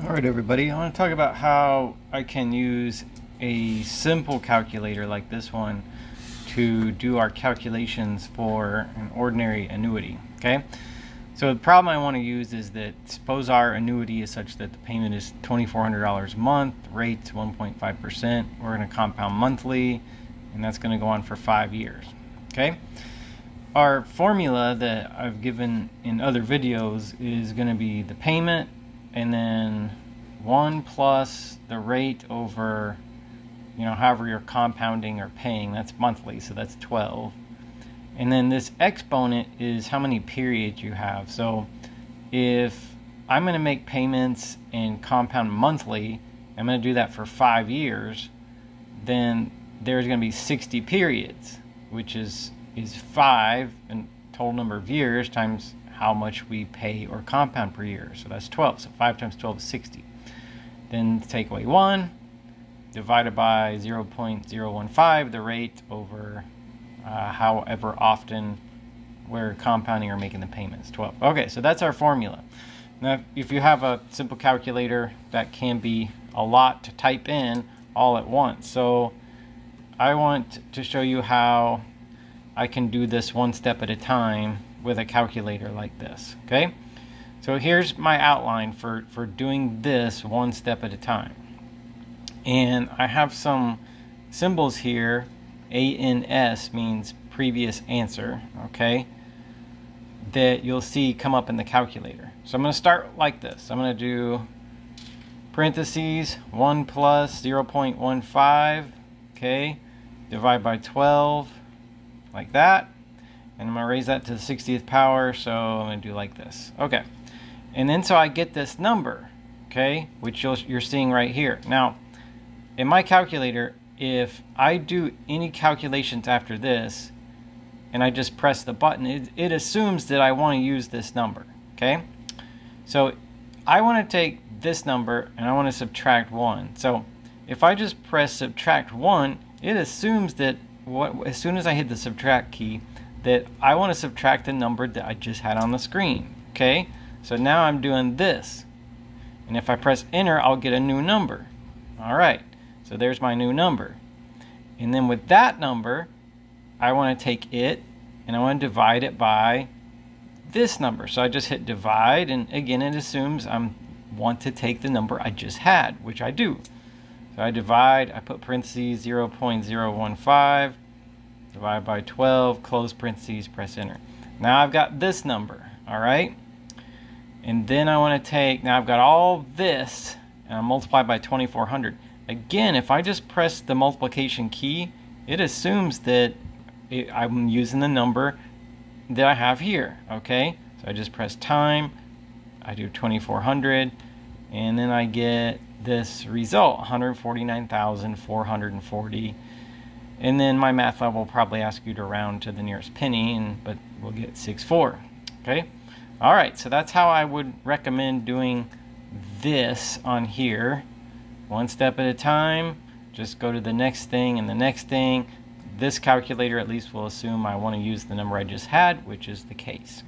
Alright everybody, I want to talk about how I can use a simple calculator like this one to do our calculations for an ordinary annuity. Okay, so the problem I want to use is that suppose our annuity is such that the payment is $2,400 a month, rate's 1.5%, we're going to compound monthly, and that's going to go on for 5 years. Okay, our formula that I've given in other videos is going to be the payment and then 1 plus the rate over, however you're compounding or paying, that's monthly, so that's 12. And then this exponent is how many periods you have. So if I'm going to make payments and compound monthly, I'm going to do that for 5 years, then there's going to be 60 periods, which is 5 and total number of years times how much we pay or compound per year. So that's 12. So 5 times 12 is 60. Then take away 1, divided by 0.015, the rate over however often we're compounding or making the payments, 12. Okay, so that's our formula. Now, if you have a simple calculator, that can be a lot to type in all at once. So I want to show you how I can do this one step at a time with a calculator like this. Okay, so here's my outline for doing this one step at a time, and I have some symbols here. ANS means previous answer, okay, that you'll see come up in the calculator. So I'm going to start like this. I'm going to do parentheses 1 plus 0.15, okay, divide by 12 like that. And I'm going to raise that to the 60th power, so I'm going to do like this. Okay. And then so I get this number, okay, which you're seeing right here. Now, in my calculator, if I do any calculations after this, and I just press the button, it assumes that I want to use this number, okay? So I want to take this number, and I want to subtract 1. So if I just press subtract 1, it assumes that as soon as I hit the subtract key, that I want to subtract the number that I just had on the screen. Okay, so now I'm doing this, and if I press enter, I'll get a new number. Alright, so there's my new number, and then with that number I want to take it and I want to divide it by this number. So I just hit divide, and again it assumes I want to take the number I just had, which I do. So I divide, I put parentheses 0.015, divide by 12, close parentheses, press enter. Now I've got this number, alright? And then I want to take, now I've got all this, and I multiply by 2400. Again, if I just press the multiplication key, it assumes that I'm using the number that I have here, okay? So I just press time, I do 2400, and then I get this result, 149,440. And then my math lab will probably ask you to round to the nearest penny, but we'll get 64. Okay? Alright, so that's how I would recommend doing this on here. One step at a time. Just go to the next thing and the next thing. This calculator at least will assume I want to use the number I just had, which is the case.